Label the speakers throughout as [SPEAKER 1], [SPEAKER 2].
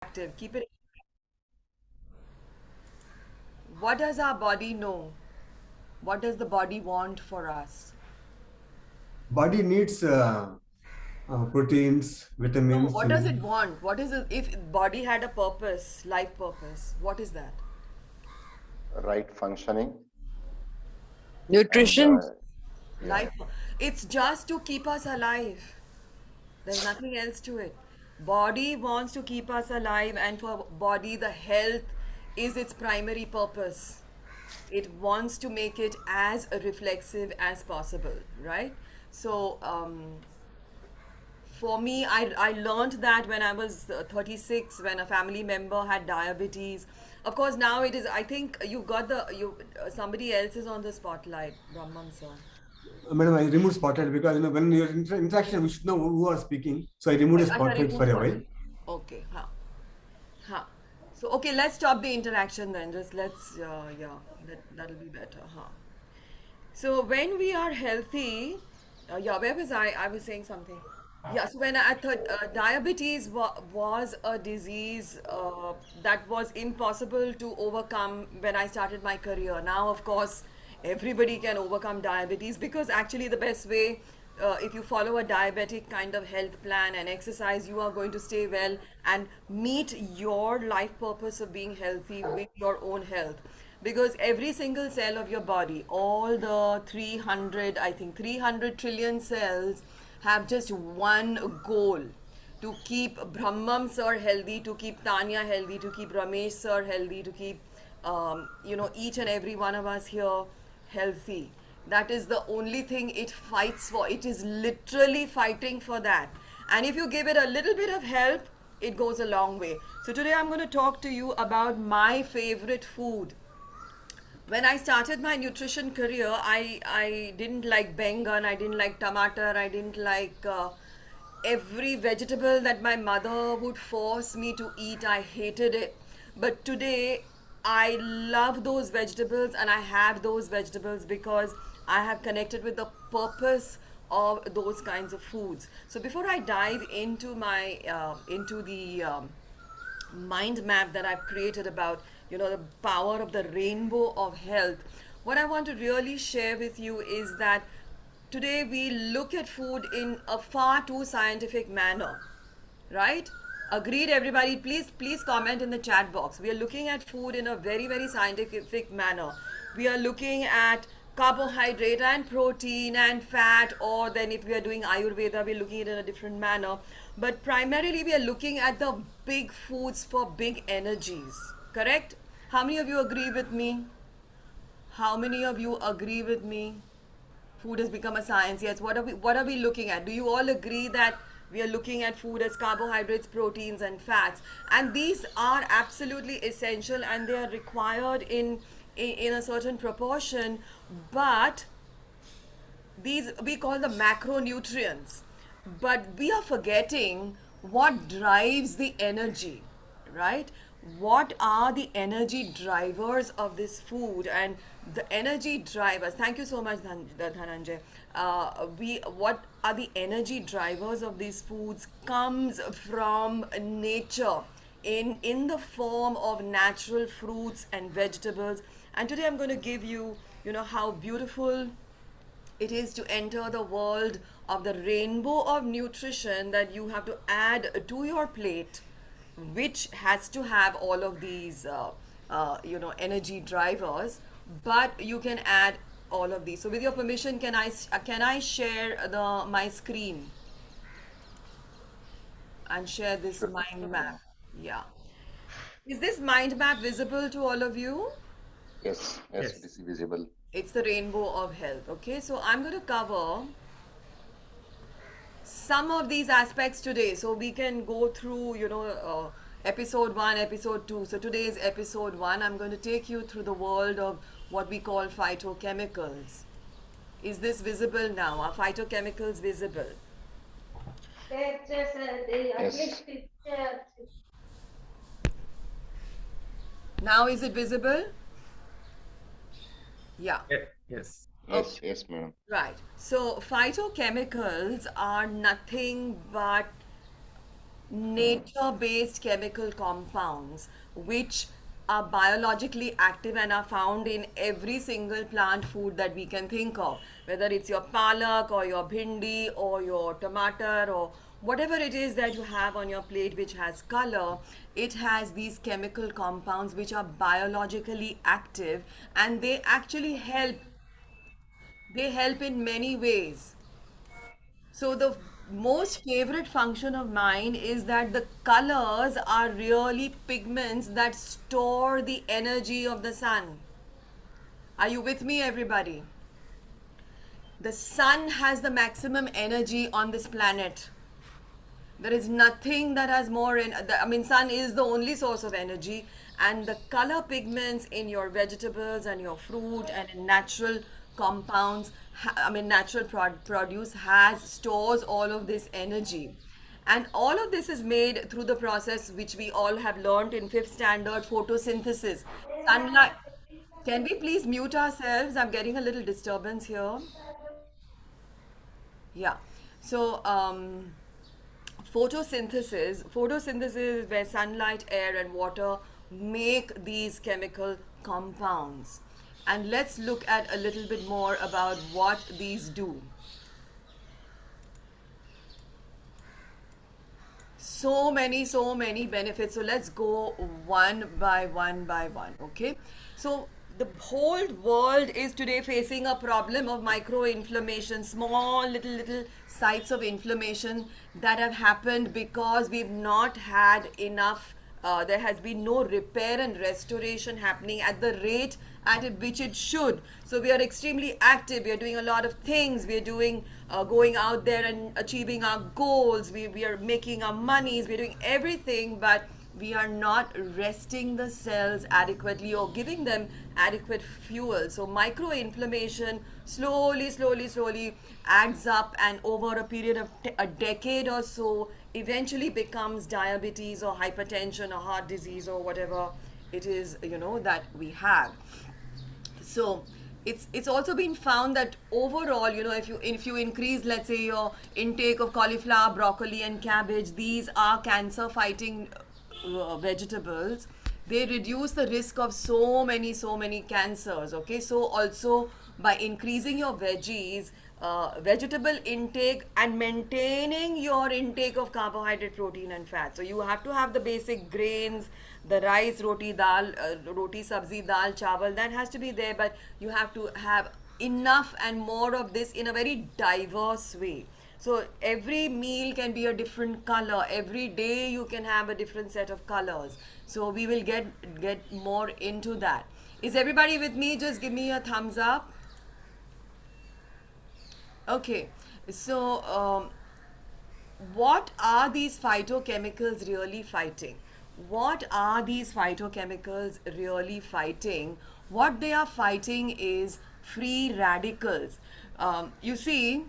[SPEAKER 1] active. Keep it. What does our body know? What does the body want for us?
[SPEAKER 2] Body needs proteins,
[SPEAKER 1] No,
[SPEAKER 2] vitamins,
[SPEAKER 1] what does it want? What is it? If body had a purpose, life purpose, what is that?
[SPEAKER 3] right functioning, and
[SPEAKER 4] Nutrition.
[SPEAKER 3] yeah,
[SPEAKER 1] Life. It's just to keep us alive. There's nothing else to it. Body wants to keep us alive, and for body, the health is its primary purpose. It wants to make it as reflexive as possible, right? So, for me, I learned that when I was 36, when a family member had diabetes. Of course, now it is, I think you've got somebody else is on the spotlight, Brahman sir.
[SPEAKER 2] Madam, I removed spotlight because when your interaction, we should know who are speaking. So I removed the
[SPEAKER 1] Acha,
[SPEAKER 2] spotlight
[SPEAKER 1] remove
[SPEAKER 2] for a while.
[SPEAKER 1] spotlight. Okay, huh. So, okay, let's stop the interaction then. Just let's, yeah, that'll be better, huh? So, when we are healthy, yeah, where was I? I was saying something. Yeah, so when I thought diabetes was a disease that was impossible to overcome when I started my career. Now, of course, everybody can overcome diabetes because actually the best way, if you follow a diabetic kind of health plan and exercise, you are going to stay well and meet your life purpose of being healthy with your own health, because every single cell of your body, all the 300, I think 300 trillion cells, have just one goal: to keep Brahmam sir healthy, to keep Tanya healthy, to keep Ramesh sir healthy, to keep each and every one of us here healthy. That is the only thing it fights for. It is literally fighting for that. And if you give it a little bit of help, it goes a long way. So today I'm going to talk to you about my favorite food. When I started my nutrition career, I didn't like bengan, I didn't like tomato, I didn't like every vegetable that my mother would force me to eat. I hated it. But today, I love those vegetables and I have those vegetables because I have connected with the purpose of those kinds of foods. So before I dive into my into the mind map that I've created about, the power of the rainbow of health, what I want to really share with you is that today we look at food in a far too scientific manner, right? Agreed, everybody? Please comment in the chat box. We are looking at food in a very, very scientific manner. We are looking at carbohydrate and protein and fat, or then if we are doing Ayurveda, we're looking at it in a different manner. But primarily, we are looking at the big foods for big energies. Correct? How many of you agree with me? How many of you agree with me? Food has become a science. Yes. What are we looking at? Do you all agree that we are looking at food as carbohydrates, proteins, and fats? And these are absolutely essential and they are required in a certain proportion. But these we call the macronutrients, but we are forgetting what drives the energy, right? What are the energy drivers of this food? And the energy drivers, thank you so much, Dhananjay. We What are the energy drivers of these foods comes from nature, in the form of natural fruits and vegetables. And today I'm going to give you, how beautiful it is to enter the world of the rainbow of nutrition that you have to add to your plate, which has to have all of these, energy drivers. But you can add all of these. So, with your permission, can I share my screen and share this
[SPEAKER 3] sure,
[SPEAKER 1] mind
[SPEAKER 3] sure,
[SPEAKER 1] map?
[SPEAKER 3] ma'am.
[SPEAKER 1] Yeah. Is this mind map visible to all of you?
[SPEAKER 3] Yes, yes, it
[SPEAKER 4] Yes.
[SPEAKER 3] is visible.
[SPEAKER 1] It's the rainbow of health. Okay, so I'm going to cover some of these aspects today, so we can go through, episode 1, episode 2. So today is episode 1. I'm going to take you through the world of what we call phytochemicals. Is this visible now? Are phytochemicals visible?
[SPEAKER 3] Yes,
[SPEAKER 1] Now is it visible? Yeah.
[SPEAKER 4] Yes.
[SPEAKER 3] yes,
[SPEAKER 1] Okay.
[SPEAKER 3] yes, madam.
[SPEAKER 1] Right. So phytochemicals are nothing but nature-based chemical compounds which are biologically active and are found in every single plant food that we can think of, whether it's your palak or your bhindi or your tomato or whatever it is that you have on your plate which has color. It has these chemical compounds which are biologically active, and they help in many ways. So the most favorite function of mine is that the colors are really pigments that store the energy of the sun. Are you with me, everybody? The sun has the maximum energy on this planet. There is nothing that has more sun is the only source of energy, and the color pigments in your vegetables and your fruit and in natural compounds, natural produce has stores all of this energy. And all of this is made through the process which we all have learned in fifth standard, photosynthesis. Sunlight. Can we please mute ourselves? I'm getting a little disturbance here. Yeah. So, photosynthesis is where sunlight, air, and water make these chemical compounds. And let's look at a little bit more about what these do. So many benefits. So let's go one by one. Okay. So the whole world is today facing a problem of microinflammation, small little sites of inflammation that have happened because we've not had enough. There has been no repair and restoration happening at the rate at which it should. So we are extremely active. We are doing a lot of things. We are doing going out there and achieving our goals. We are making our monies. We're doing everything, but we are not resting the cells adequately or giving them adequate fuel. So microinflammation slowly adds up, and over a period of a decade or so eventually becomes diabetes or hypertension or heart disease or whatever it is, that we have. So it's also been found that overall, if you increase, let's say, your intake of cauliflower, broccoli, and cabbage, these are cancer fighting vegetables. They reduce the risk of so many cancers. Okay, so also by increasing your veggies, vegetable intake, and maintaining your intake of carbohydrate, protein, and fat. So you have to have the basic grains, the rice, roti, dal, roti, sabzi, dal, chawal, that has to be there, but you have to have enough and more of this in a very diverse way. So every meal can be a different color. Every day you can have a different set of colors. So we will get more into that. Is everybody with me? Just give me a thumbs up. Okay. So what are these phytochemicals really fighting? What are these phytochemicals really fighting? What they are fighting is free radicals. You see,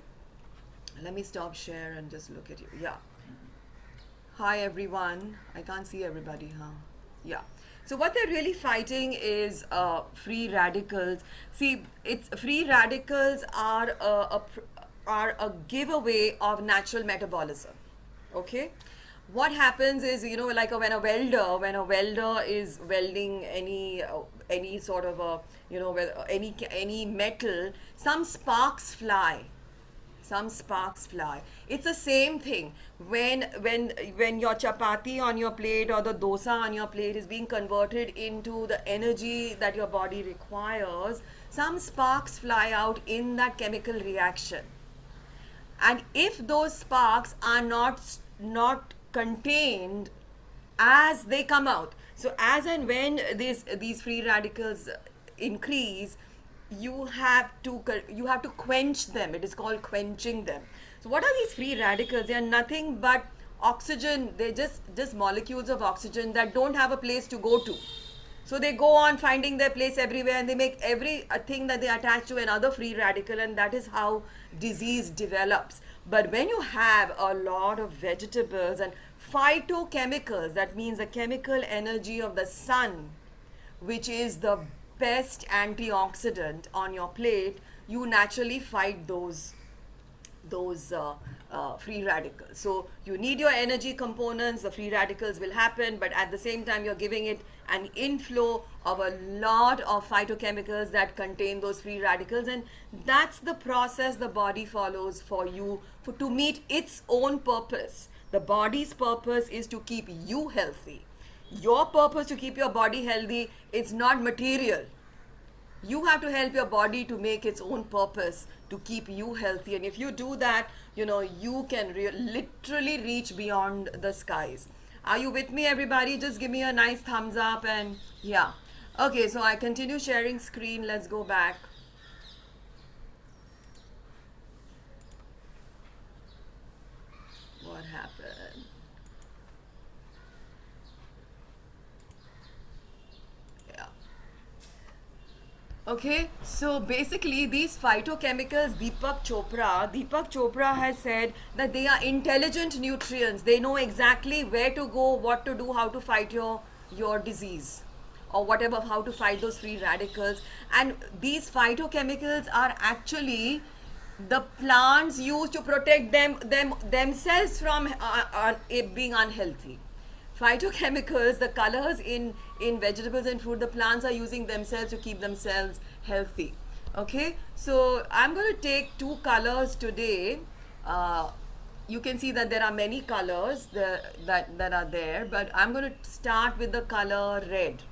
[SPEAKER 1] let me stop share and just look at you. Yeah. Hi everyone. I can't see everybody, huh? Yeah. So what they're really fighting is free radicals. See, it's free radicals are a giveaway of natural metabolism. Okay. What happens is, like when a welder is welding any sort of a, any metal, some sparks fly. It's the same thing when your chapati on your plate or the dosa on your plate is being converted into the energy that your body requires. Some sparks fly out in that chemical reaction, and if those sparks are not contained as they come out, so as and when these free radicals increase, you have to quench them. It is called quenching them. So what are these free radicals? They are nothing but oxygen. They're just molecules of oxygen that don't have a place to go to. So they go on finding their place everywhere, and they make every thing that they attach to another free radical, and that is how disease develops. But when you have a lot of vegetables and phytochemicals, that means the chemical energy of the sun, which is the best antioxidant on your plate, you naturally fight those free radicals. So you need your energy components, the free radicals will happen, but at the same time you're giving it an inflow of a lot of phytochemicals that contain those free radicals, and that's the process the body follows for you to meet its own purpose. The body's purpose is to keep you healthy. Your purpose to keep your body healthy is not material. You have to help your body to make its own purpose to keep you healthy, and if you do that, you can literally reach beyond the skies. Are you with me, everybody? Just give me a nice thumbs up. And yeah, okay, so I continue sharing screen. Let's go back. What happened? Yeah. Okay, so basically these phytochemicals, Deepak Chopra has said that they are intelligent nutrients. They know exactly where to go, what to do, how to fight your disease or whatever, how to fight those free radicals. And these phytochemicals are actually the plants use to protect themselves from being unhealthy. Phytochemicals, the colors in vegetables and fruit, the plants are using themselves to keep themselves healthy. Okay, so I'm going to take two colors today. You can see that there are many colors that are there, but I'm going to start with the color red.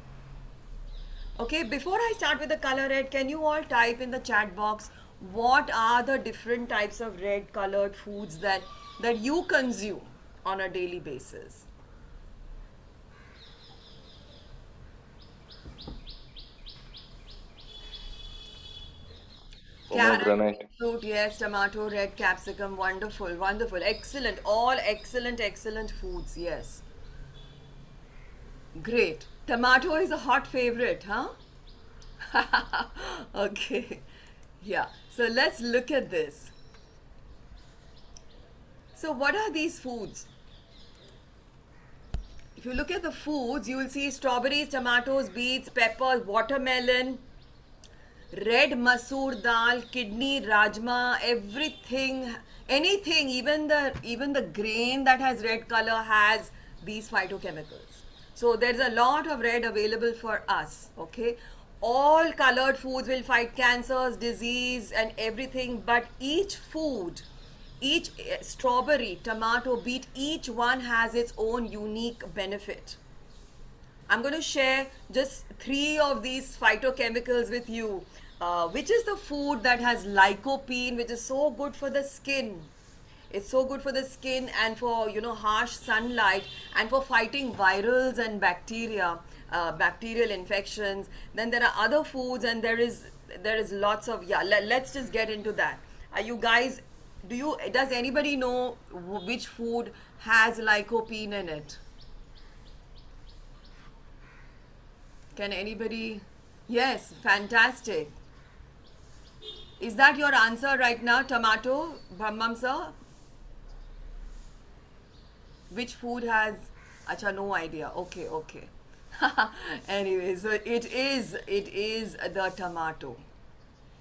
[SPEAKER 1] Okay, before I start with the color red, can you all type in the chat box what are the different types of red colored foods that you consume on a daily basis?
[SPEAKER 3] Pomegranate.
[SPEAKER 1] Fruit, yes, tomato, red capsicum, wonderful, wonderful, excellent, all excellent, excellent foods, yes. Great. Tomato is a hot favorite, huh? Okay. Yeah. So let's look at this. So what are these foods? If you look at the foods, you will see strawberries, tomatoes, beets, peppers, watermelon, red masoor dal, kidney, rajma, everything, anything, even the grain that has red color has these phytochemicals. So there's a lot of red available for us. Okay, all colored foods will fight cancers, disease, and everything. But each food, each strawberry, tomato, beet, each one has its own unique benefit. I'm going to share just 3 of these phytochemicals with you. Which is the food that has lycopene, which is so good for the skin. It's so good for the skin and for harsh sunlight and for fighting virals and bacteria, bacterial infections. Then there are other foods, and there is lots of let's just get into that. Are you guys? Does anybody know which food has lycopene in it? Can anybody? Yes, fantastic. Is that your answer right now, tomato, Brahmam sir? Which food has? Acha, no idea. Okay, okay. Anyway, so it is the tomato.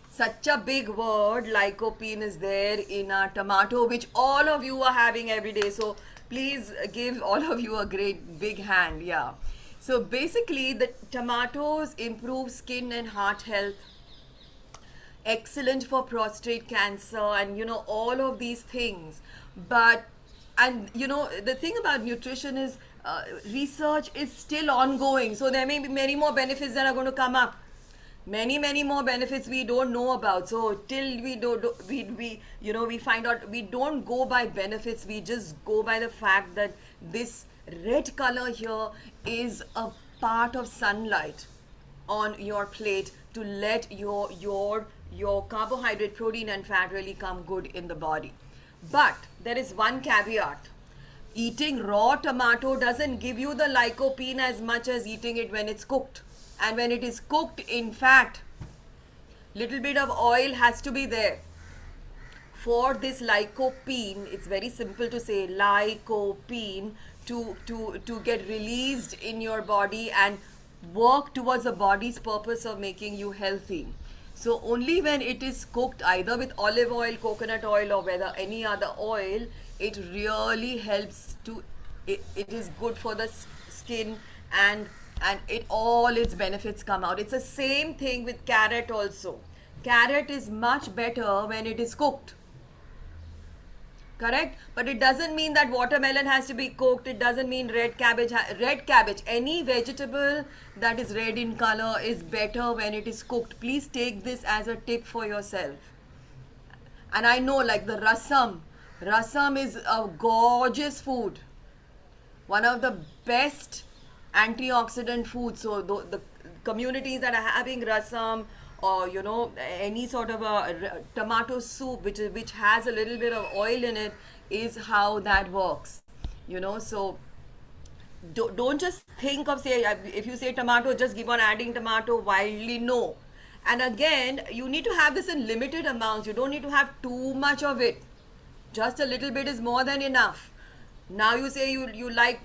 [SPEAKER 1] Such a big word, lycopene is there in a tomato, which all of you are having every day. So please give all of you a great big hand. Yeah. So basically, the tomatoes improve skin and heart health. Excellent for prostate cancer and all of these things. But the thing about nutrition is research is still ongoing. So there may be many more benefits that are going to come up. Many more benefits we don't know about. So till we find out, we don't go by benefits, we just go by the fact that this red color here is a part of sunlight on your plate to let your carbohydrate, protein and fat really come good in the body. But there is one caveat. Eating raw tomato doesn't give you the lycopene as much as eating it when it's cooked. And when it is cooked, in fact, little bit of oil has to be there. For this lycopene, it's very simple to say lycopene to get released in your body and work towards the body's purpose of making you healthy. So only when it is cooked either with olive oil, coconut oil, or whether any other oil, it really helps to. It is good for the skin, and it all its benefits come out. It's the same thing with carrot also. Carrot is much better when it is cooked. Correct, but it doesn't mean that watermelon has to be cooked. It doesn't mean red cabbage. Red cabbage, any vegetable that is red in color is better when it is cooked. Please take this as a tip for yourself. And I know, like the rasam is a gorgeous food, one of the best antioxidant foods. So the communities that are having rasam, or any sort of a tomato soup which has a little bit of oil in it, is how that works. So don't just think of, say, if you say tomato, just keep on adding tomato wildly. No. And again, you need to have this in limited amounts. You don't need to have too much of it. Just a little bit is more than enough. Now you say you like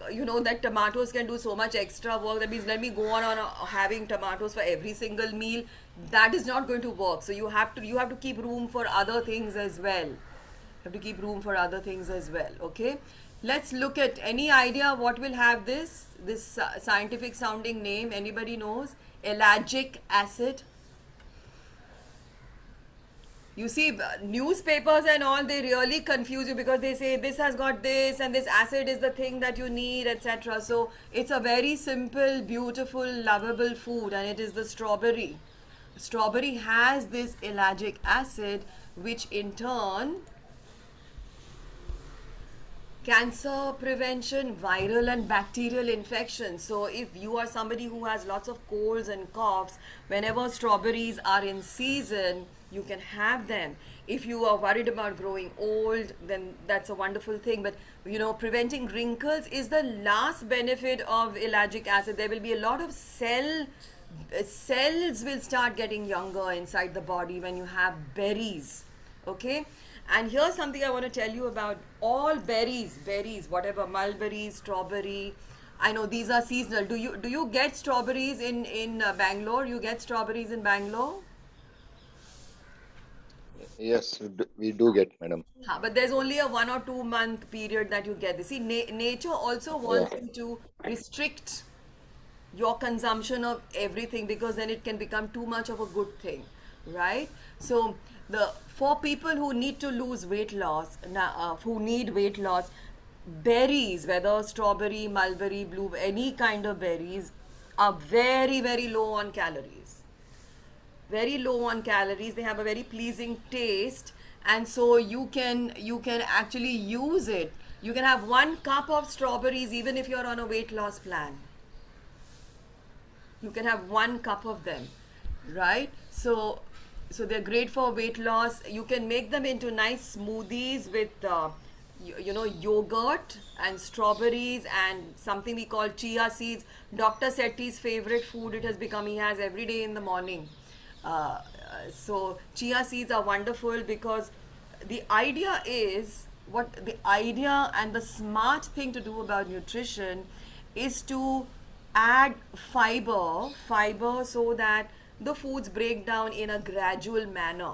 [SPEAKER 1] that tomatoes can do so much extra work. That means let me go on having tomatoes for every single meal. That is not going to work. So you have to keep room for other things as well. Okay, let's look at, any idea what will have this scientific sounding name? Anybody knows? Ellagic acid. You see, newspapers and all, they really confuse you because they say this has got this and this acid is the thing that you need, etc. So it's a very simple, beautiful, lovable food, and it is the strawberry. Strawberry has this ellagic acid, which in turn cancer prevention, viral and bacterial infections. So if you are somebody who has lots of colds and coughs, whenever strawberries are in season, you can have them. If you are worried about growing old, then that's a wonderful thing. But preventing wrinkles is the last benefit of ellagic acid. There will be a lot of cells will start getting younger inside the body when you have berries. Okay. And here's something I want to tell you about all berries, whatever, mulberries, strawberry. I know these are seasonal. Do you get strawberries in Bangalore? You get strawberries in Bangalore?
[SPEAKER 3] Yes, we do get, madam.
[SPEAKER 1] But there's only a 1 or 2 month period that you get this. See, nature also wants you to restrict your consumption of everything, because then it can become too much of a good thing, right? So for people who need to lose weight loss, who need weight loss, berries, whether strawberry, mulberry, blueberry, any kind of berries, are very, very low on calories. Very low on calories. They have a very pleasing taste, and so you can actually use it. You can have 1 cup of strawberries even if you're on a weight loss plan. You can have 1 cup of them, right? So they're great for weight loss. You can make them into nice smoothies with yogurt and strawberries and something we call chia seeds. Dr. Setti's favorite food it has become. He has every day in the morning. So chia seeds are wonderful, because the idea and the smart thing to do about nutrition is to add fiber so that the foods break down in a gradual manner.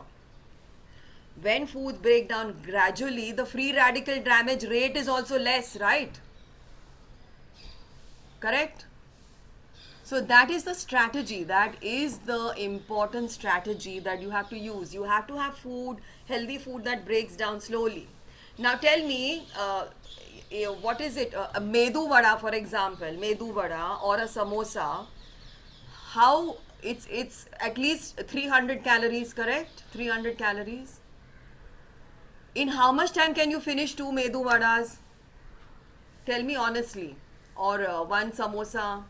[SPEAKER 1] When foods break down gradually, the free radical damage rate is also less, right? Correct? So that is the strategy. That is the important strategy that you have to use. You have to have food, healthy food that breaks down slowly. Now tell me, what is it? A medu vada, for example, medu vada or a samosa. How it's at least 300 calories, correct? 300 calories. In how much time can you finish 2 medu vadas? Tell me honestly. Or 1 samosa.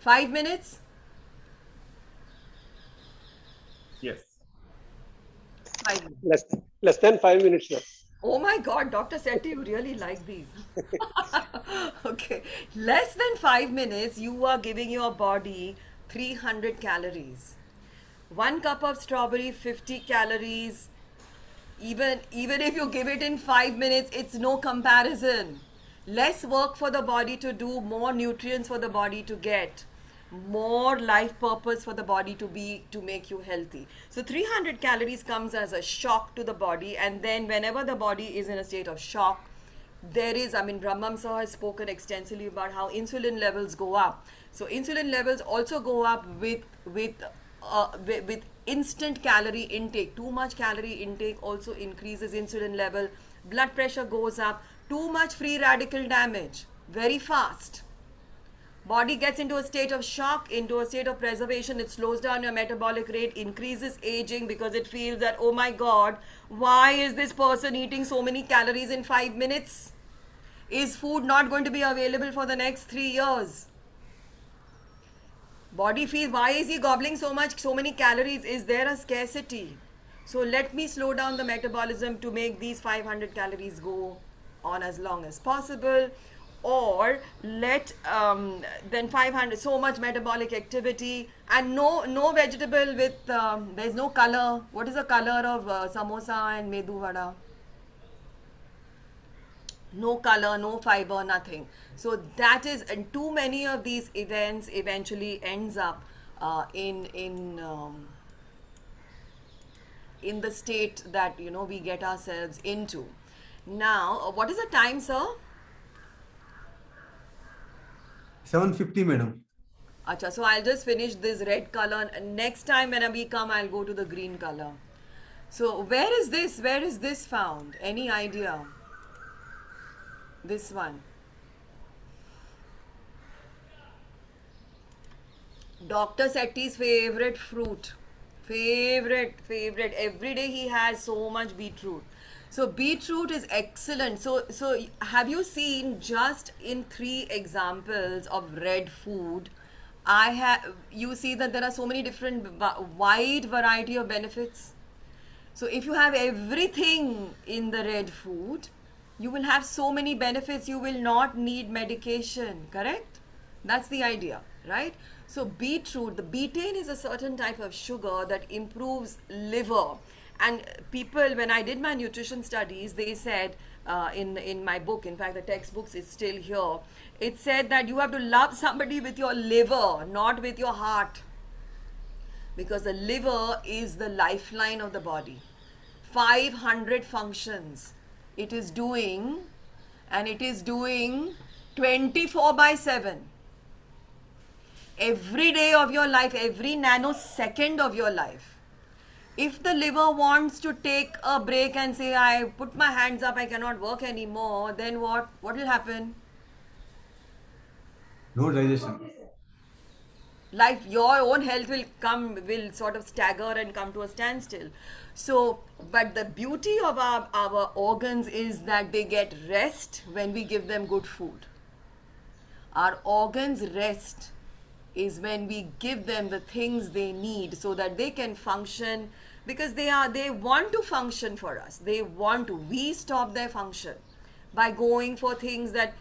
[SPEAKER 1] 5 minutes?
[SPEAKER 4] Yes.
[SPEAKER 1] 5 minutes.
[SPEAKER 4] Less than 5 minutes, sir.
[SPEAKER 1] Oh my God, Dr. Sethi, you really like these. Okay. Less than 5 minutes, you are giving your body 300 calories. 1 cup of strawberry, 50 calories. Even if you give it in 5 minutes, it's no comparison. Less work for the body to do, more nutrients for the body to get. more life purpose for the body to make you healthy. So 300 calories comes as a shock to the body, and then whenever the body is in a state of shock, there is, I mean, Brahmam Sir has spoken extensively about how insulin levels go up. So insulin levels also go up with instant calorie intake. Too much calorie intake also increases insulin level. Blood pressure goes up. Too much free radical damage very fast. Body gets into a state of shock, into a state of preservation. It slows down your metabolic rate, increases aging because it feels that, oh my god, why is this person eating so many calories in 5 minutes? Is food not going to be available for the next 3 years? Body feels, why is he gobbling so much, so many calories? Is there a scarcity? So let me slow down the metabolism to make these 500 calories go on as long as possible. Or let then 500, so much metabolic activity, and no vegetable with there's no color. What is the color of samosa and medu vada? No color, no fiber, nothing. So that is, and too many of these events eventually ends up in the state that we get ourselves into. Now, what is the time, sir?
[SPEAKER 2] 7:50, madam.
[SPEAKER 1] Acha, so I'll just finish this red color, and next time when we come, I'll go to the green color. So where is this? Where is this found? Any idea? This one. Dr. Setti's favorite fruit. Favorite. Every day he has so much beetroot. So beetroot is excellent. So have you seen, just in 3 examples of red food, you see that there are so many different wide variety of benefits. So if you have everything in the red food, you will have so many benefits. You will not need medication, correct? That's the idea, right? So beetroot, the betaine is a certain type of sugar that improves liver. And people, when I did my nutrition studies, they said in my book, in fact the textbooks is still here, it said that you have to love somebody with your liver, not with your heart, because the liver is the lifeline of the body. 500 functions it is doing, and it is doing 24/7. Every day of your life, every nanosecond of your life. If the liver wants to take a break and say, I put my hands up, I cannot work anymore, then what will happen?
[SPEAKER 2] No digestion.
[SPEAKER 1] Like your own health will sort of stagger and come to a standstill. So, but the beauty of our organs is that they get rest when we give them good food. Our organs rest is when we give them the things they need so that they can function, because they want to function for us. We stop their function by going for things that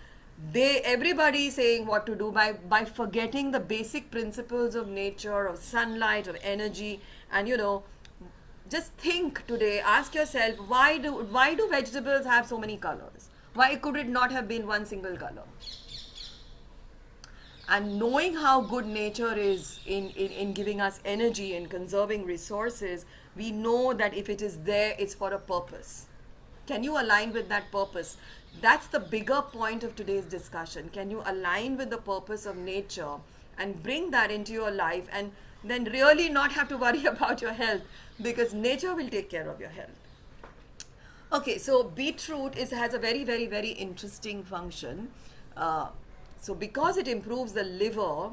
[SPEAKER 1] everybody is saying what to do, by forgetting the basic principles of nature, of sunlight, of energy. And just think today, ask yourself, why do vegetables have so many colors? Why could it not have been one single color? And knowing how good nature is in giving us energy and conserving resources, we know that if it is there, it's for a purpose. Can you align with that purpose? That's the bigger point of today's discussion. Can you align with the purpose of nature and bring that into your life, and then really not have to worry about your health, because nature will take care of your health. Okay, so beetroot has a very, very, very interesting function. So because it improves the liver,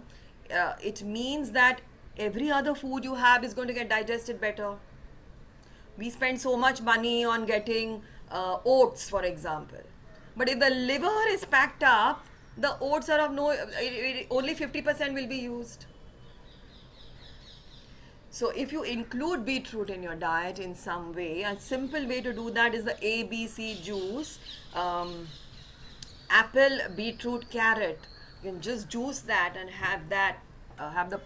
[SPEAKER 1] it means that every other food you have is going to get digested better. We spend so much money on getting oats, for example. But if the liver is packed up, the oats are of only 50% will be used. So if you include beetroot in your diet in some way, a simple way to do that is the ABC juice. Apple, beetroot, carrot. You can just juice that and have a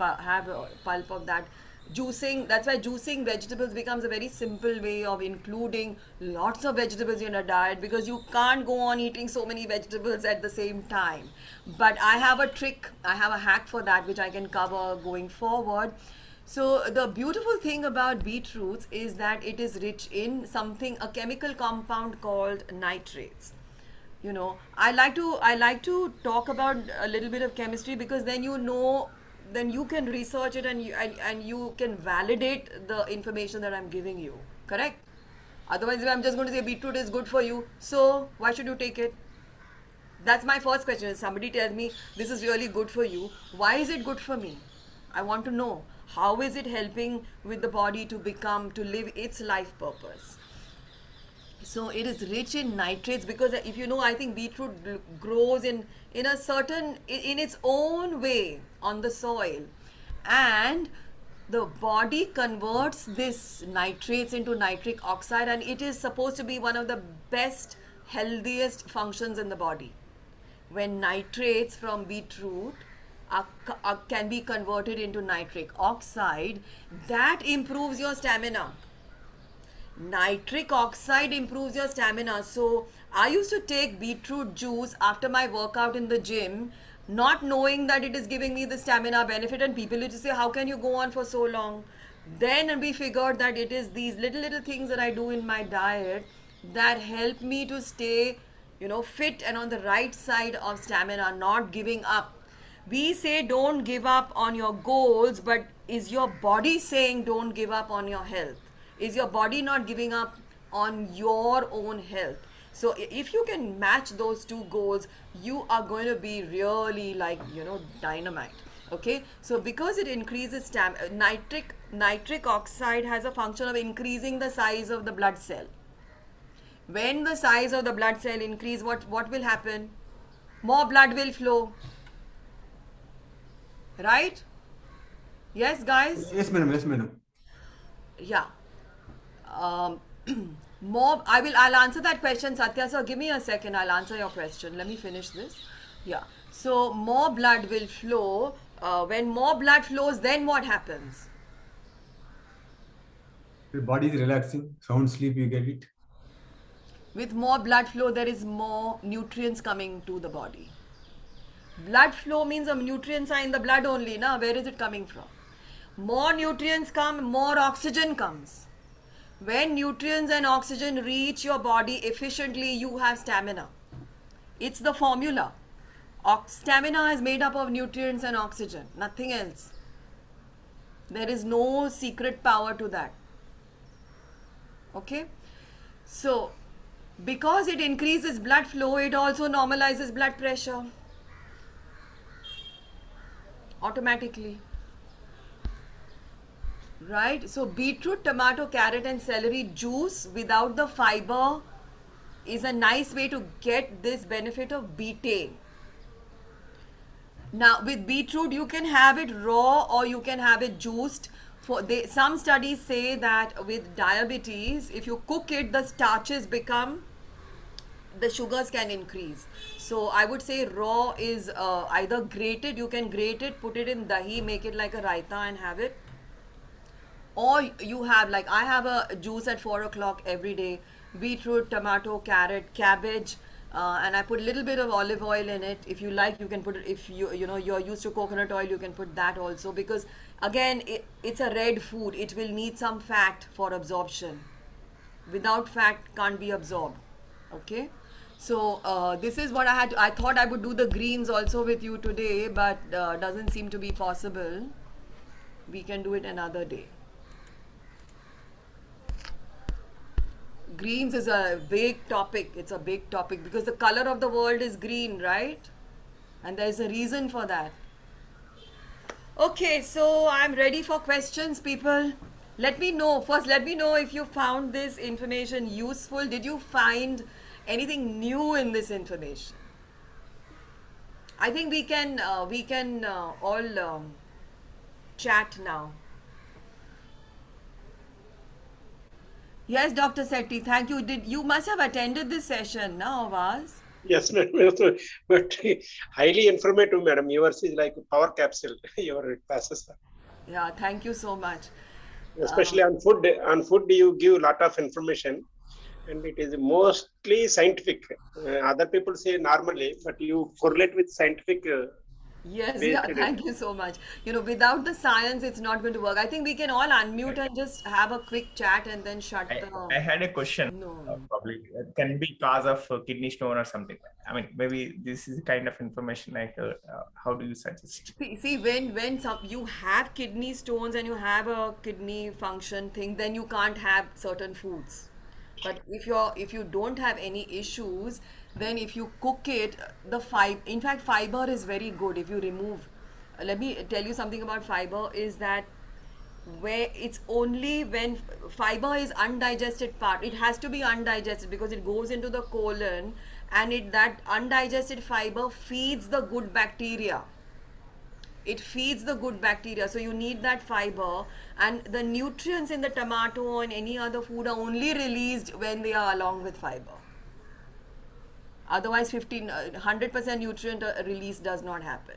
[SPEAKER 1] pulp of that Juicing, that's why juicing vegetables becomes a very simple way of including lots of vegetables in a diet, because you can't go on eating so many vegetables at the same time. But I have a trick, I have a hack for that which I can cover going forward. So the beautiful thing about beetroots is that it is rich in something, a chemical compound called nitrates. I like to talk about a little bit of chemistry, because then then you can research it, and you can validate the information that I'm giving you, correct? Otherwise, if I'm just going to say beetroot is good for you, so why should you take it? That's my first question. If somebody tells me this is really good for you, why is it good for me? I want to know, how is it helping with the body to live its life purpose. So it is rich in nitrates, because if you know, I think beetroot grows in a certain, in its own way on the soil, and the body converts this nitrates into nitric oxide, and it is supposed to be one of the best, healthiest functions in the body. When nitrates from beetroot can be converted into nitric oxide, that improves your stamina. Nitric oxide improves your stamina. So I used to take beetroot juice after my workout in the gym, not knowing that it is giving me the stamina benefit, and people used to say, how can you go on for so long? Then we figured that it is these little things that I do in my diet that help me to stay, fit and on the right side of stamina, not giving up. We say don't give up on your goals, but is your body saying don't give up on your health? Is your body not giving up on your own health? So if you can match those two goals, you are going to be really like, dynamite. Okay, so because it increases nitric oxide has a function of increasing the size of the blood cell. When the size of the blood cell increase, what will happen? More blood will flow, right? Yes, guys?
[SPEAKER 2] Yes, madam. Yes, madam.
[SPEAKER 1] Yeah. um, I'll answer that question, Satya. So give me a second, I'll answer your question. Let me finish this. Yeah. So more blood will flow. When more blood flows, then what happens?
[SPEAKER 2] The body is relaxing. Sound sleep, you get it.
[SPEAKER 1] With more blood flow, there is more nutrients coming to the body. Blood flow means the nutrients are in the blood only. Now, where is it coming from? More nutrients come, more oxygen comes. When nutrients and oxygen reach your body efficiently, you have stamina. It's the formula. Stamina is made up of nutrients and oxygen, nothing else. There is no secret power to that. Okay? So, because it increases blood flow, it also normalizes blood pressure automatically. Right? So beetroot, tomato, carrot and celery juice without the fiber is a nice way to get this benefit of betaine. Now with beetroot you can have it raw or you can have it juiced. Some studies say that with diabetes, if you cook it, the sugars can increase. So I would say raw is either grated, you can grate it, put it in dahi, make it like a raita and have it. Or you have, like I have a juice at 4 o'clock every day, beetroot, tomato, carrot, cabbage, and I put a little bit of olive oil in it. If you like, you can put it, if you're used to coconut oil, you can put that also, because again, it's a red food. It will need some fat for absorption. Without fat, can't be absorbed. Okay. So this is what I thought I would do the greens also with you today, but doesn't seem to be possible. We can do it another day. Greens is a big topic. It's a big topic because the color of the world is green, right? And there's a reason for that. Okay, so I'm ready for questions, people. Let me know if you found this information useful. Did you find anything new in this information? I think we can all chat now. Yes, Dr. Sethi, thank you. You must have attended this session, no, Avaz?
[SPEAKER 4] Yes, madam. But highly informative, madam. Yours is like power capsule. Your classes are.
[SPEAKER 1] Yeah, thank you so much.
[SPEAKER 4] Especially on food. On food, you give a lot of information, and it is mostly scientific. Other people say normally, but you correlate with scientific
[SPEAKER 1] Yes,
[SPEAKER 4] based
[SPEAKER 1] yeah,
[SPEAKER 4] data.
[SPEAKER 1] thank you so much. You know, without the science, it's not going to work. I think we can all unmute
[SPEAKER 5] Right.
[SPEAKER 1] and just have a quick chat and then shut
[SPEAKER 5] I,
[SPEAKER 1] the.
[SPEAKER 5] I had a question.
[SPEAKER 1] No.
[SPEAKER 5] Probably it can be cause of kidney stone or something. I mean, maybe this is the kind of information like how do you suggest?
[SPEAKER 1] See, when some you have kidney stones and you have a kidney function thing, then you can't have certain foods. But if you don't have any issues, then if you cook it, the fiber. In fact, fiber is very good. If you remove, let me tell you something about fiber. Is that where it's only when fiber is undigested part, it has to be undigested because it goes into the colon, and it that undigested fiber feeds the good bacteria. It feeds the good bacteria, so you need that fiber, and the nutrients in the tomato and any other food are only released when they are along with fiber. Otherwise 100% nutrient release does not happen.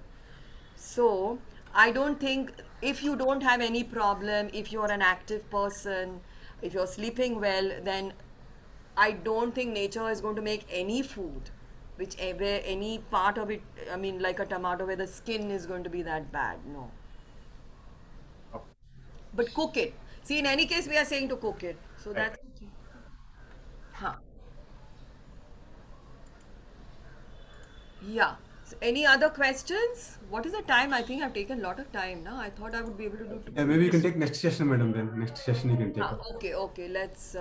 [SPEAKER 1] So I don't think, if you don't have any problem, if you're an active person, if you're sleeping well, then I don't think nature is going to make any food which where any part of it, I mean, like a tomato where the skin is going to be that bad. No.
[SPEAKER 5] Okay.
[SPEAKER 1] But cook it. See, in any case, we are saying to cook it. So
[SPEAKER 5] Right.
[SPEAKER 1] that's. Huh. Yeah. So any other questions? What is the time? I think I've taken a lot of time now. I thought I would be able to do two.
[SPEAKER 2] Yeah, maybe you can take next session, madam. Then next session you can take
[SPEAKER 1] Ah,
[SPEAKER 2] up.
[SPEAKER 1] okay, okay. Let's.